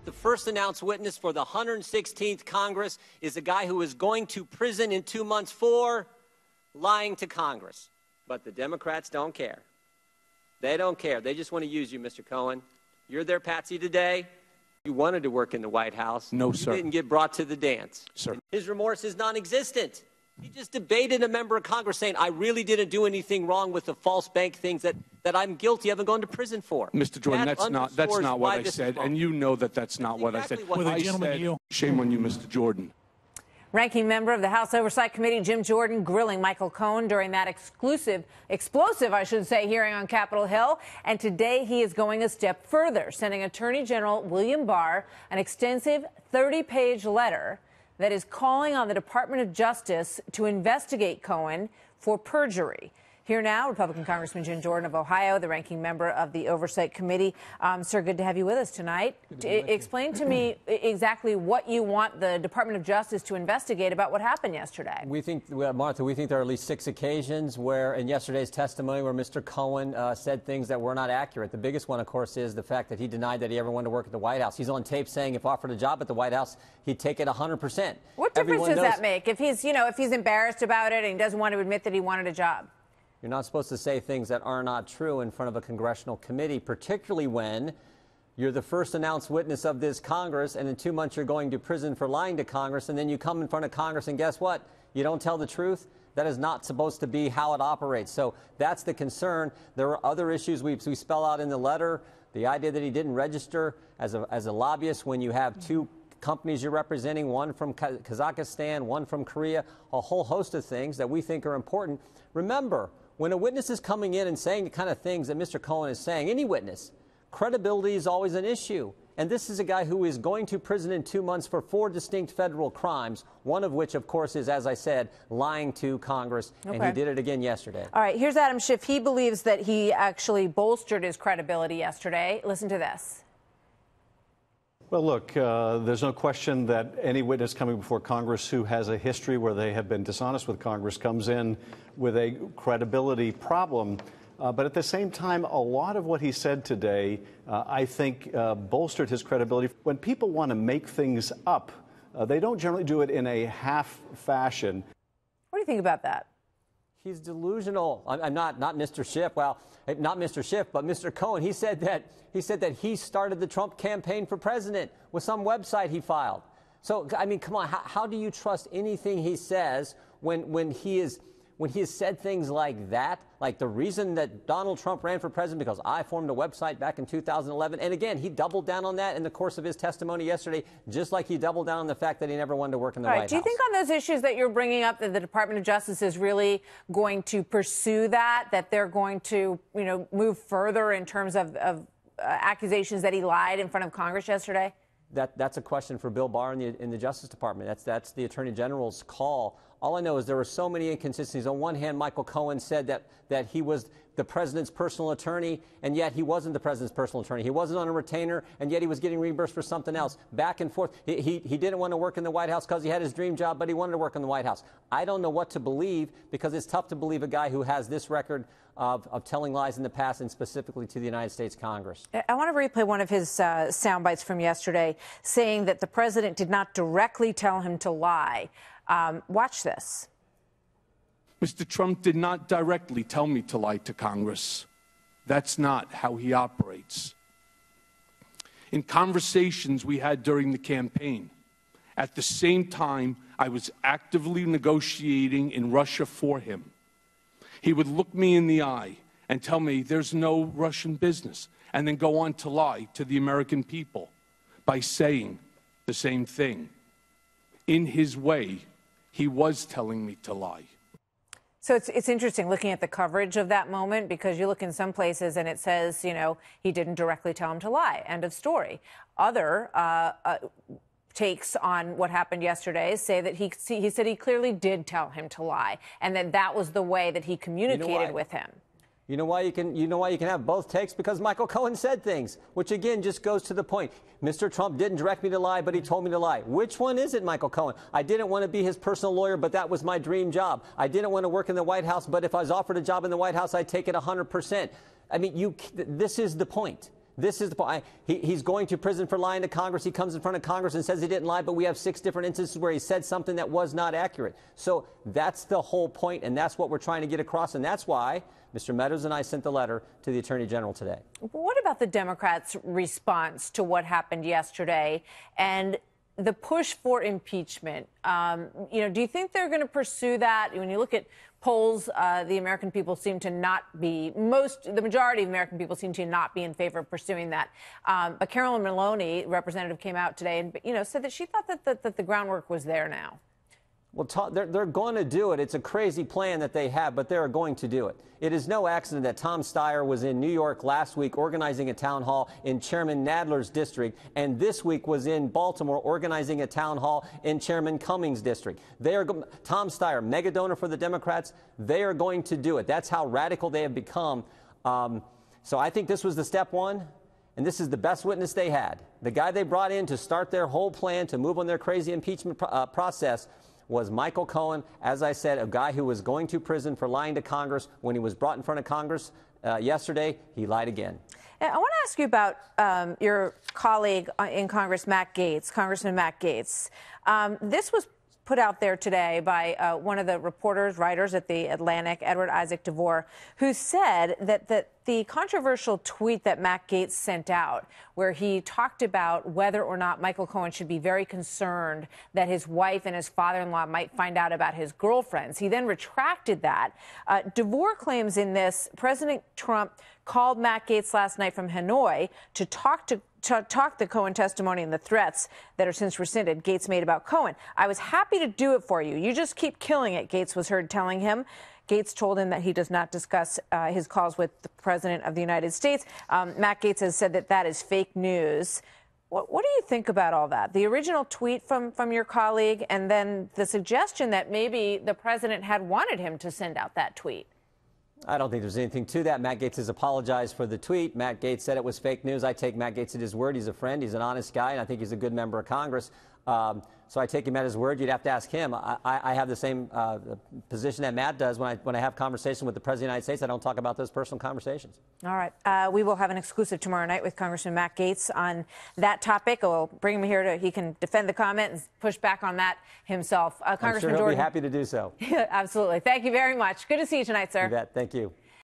the first announced witness for the 116th Congress is a guy who is going to prison in 2 months for lying to Congress. But the Democrats don't care. They don't care. They just want to use you, Mr. Cohen. You're their patsy today. You wanted to work in the White House. No, sir. You didn't get brought to the dance. Sir. His remorse is non-existent. He just debated a member of Congress saying, I really didn't do anything wrong with the false bank things that I'm guilty of and going to prison for. Mr. Jordan, that's not what I said, and you know that's not what I said. Shame on you, Mr. Jordan. Ranking member of the House Oversight Committee, Jim Jordan, grilling Michael Cohen during that explosive, hearing on Capitol Hill. And today he is going a step further, sending Attorney General William Barr an extensive 30-page letter that is calling on the Department of Justice to investigate Cohen for perjury. Here now, Republican Congressman Jim Jordan of Ohio, the ranking member of the Oversight Committee. Sir, good to have you with us tonight. Explain to me exactly what you want the Department of Justice to investigate about what happened yesterday. We think, Martha, there are at least 6 occasions where, in yesterday's testimony, where Mr. Cohen said things that were not accurate. The biggest one, of course, is the fact that he denied that he ever wanted to work at the White House. He's on tape saying if offered a job at the White House, he'd take it 100%. What difference does that make if he's embarrassed about it and he doesn't want to admit that he wanted a job? You're not supposed to say things that are not true in front of a congressional committee, particularly when you're the first announced witness of this Congress, and in 2 months you're going to prison for lying to Congress, and then you come in front of Congress and guess what? You don't tell the truth? That is not supposed to be how it operates. So that's the concern. There are other issues we spell out in the letter. The idea that he didn't register as a lobbyist when you have 2 companies you're representing, one from Kazakhstan, one from Korea, a whole host of things that we think are important. Remember, when a witness is coming in and saying the kind of things that Mr. Cohen is saying, any witness, credibility is always an issue. And this is a guy who is going to prison in 2 months for 4 distinct federal crimes, one of which, of course, is, as I said, lying to Congress. Okay. And he did it again yesterday. All right, here's Adam Schiff. He believes that he actually bolstered his credibility yesterday. Listen to this. Well, look, there's no question that any witness coming before Congress who has a history where they have been dishonest with Congress comes in with a credibility problem. But at the same time, a lot of what he said today, I think, bolstered his credibility. When people want to make things up, they don't generally do it in a half fashion. What do you think about that? He's delusional. I'm not Mr. Schiff. Well, not Mr. Schiff, but Mr. Cohen. He said that he started the Trump campaign for president with some website he filed. So, I mean, come on. How do you trust anything he says when he has said things like that? Like the reason that Donald Trump ran for president because I formed a website back in 2011. And again, he doubled down on that in the course of his testimony yesterday, just like he doubled down on the fact that he never wanted to work in the White House. Do you think on those issues that you're bringing up that the Department of Justice is really going to pursue that they're going to, move further in terms of accusations that he lied in front of Congress yesterday? That's a question for Bill Barr in the Justice Department. That's the Attorney General's call. All I know is there were so many inconsistencies. On one hand, Michael Cohen said that he was the president's personal attorney, and yet he wasn't the president's personal attorney. He wasn't on a retainer, and yet he was getting reimbursed for something else. Back and forth. He didn't want to work in the White House because he had his dream job, but he wanted to work in the White House. I don't know what to believe because it's tough to believe a guy who has this record of telling lies in the past, and specifically to the United States Congress. I want to replay one of his sound bites from yesterday, saying that the president did not directly tell him to lie. Watch this. Mr. Trump did not directly tell me to lie to Congress. That's not how he operates. In conversations we had during the campaign, at the same time I was actively negotiating in Russia for him. He would look me in the eye and tell me there's no Russian business, and then go on to lie to the American people by saying the same thing. In his way, he was telling me to lie. So it's interesting looking at the coverage of that moment, because you look in some places and it says, he didn't directly tell him to lie. End of story. Other takes on what happened yesterday say that he said he clearly did tell him to lie, and that was the way that he communicated with him. You know why you can have both takes? Because Michael Cohen said things, which again just goes to the point. Mr. Trump didn't direct me to lie, but he told me to lie. Which one is it, Michael Cohen? I didn't want to be his personal lawyer, but that was my dream job. I didn't want to work in the White House, but if I was offered a job in the White House, I'd take it 100%. I mean, this is the point. This is the point. He's going to prison for lying to Congress. He comes in front of Congress and says he didn't lie, but we have 6 different instances where he said something that was not accurate. So that's the whole point, and that's what we're trying to get across, and that's why Mr. Meadows and I sent the letter to the Attorney General today. What about the Democrats' response to what happened yesterday and the push for impeachment? Do you think they're going to pursue that? When you look at polls, the American people seem to not be, the majority of American people seem to not be in favor of pursuing that. But Carolyn Maloney, representative, came out today and, said that she thought that the groundwork was there now. Well, they're going to do it. It's a crazy plan that they have, but they're going to do it. It is no accident that Tom Steyer was in New York last week organizing a town hall in Chairman Nadler's district, and this week was in Baltimore organizing a town hall in Chairman Cummings' district. Tom Steyer, mega donor for the Democrats, they are going to do it. That's how radical they have become. So I think this was the step one, and this is the best witness they had. The guy they brought in to start their whole plan to move on their crazy impeachment process was Michael Cohen, as I said, a guy who was going to prison for lying to Congress. When he was brought in front of Congress yesterday, he lied again. I want to ask you about your colleague in Congress, Congressman Matt Gaetz. This was put out there today by one of the writers at The Atlantic, Edward Isaac DeVore, who said that the controversial tweet that Matt Gaetz sent out, where he talked about whether or not Michael Cohen should be very concerned that his wife and his father-in-law might find out about his girlfriends. He then retracted that. DeVore claims in this, President Trump called Matt Gaetz last night from Hanoi to talk the Cohen testimony and the threats that are since rescinded Gaetz made about Cohen. I was happy to do it for you. You just keep killing it, Gaetz was heard telling him. Gaetz told him that he does not discuss his calls with the President of the United States. Matt Gaetz has said that is fake news. What do you think about all that? The original tweet from your colleague and then the suggestion that maybe the President had wanted him to send out that tweet. I don't think there's anything to that. Matt Gaetz has apologized for the tweet. Matt Gaetz said it was fake news. I take Matt Gaetz at his word. He's a friend. He's an honest guy, and I think he's a good member of Congress. So I take him at his word. You'd have to ask him. I have the same position that Matt does. When I have conversation with the President of the United States, I don't talk about those personal conversations. All right. We will have an exclusive tomorrow night with Congressman Matt Gaetz on that topic. We'll bring him here he can defend the comment and push back on that himself. I'm sure he'll be happy to do so. Absolutely. Thank you very much. Good to see you tonight, sir. You bet. Thank you.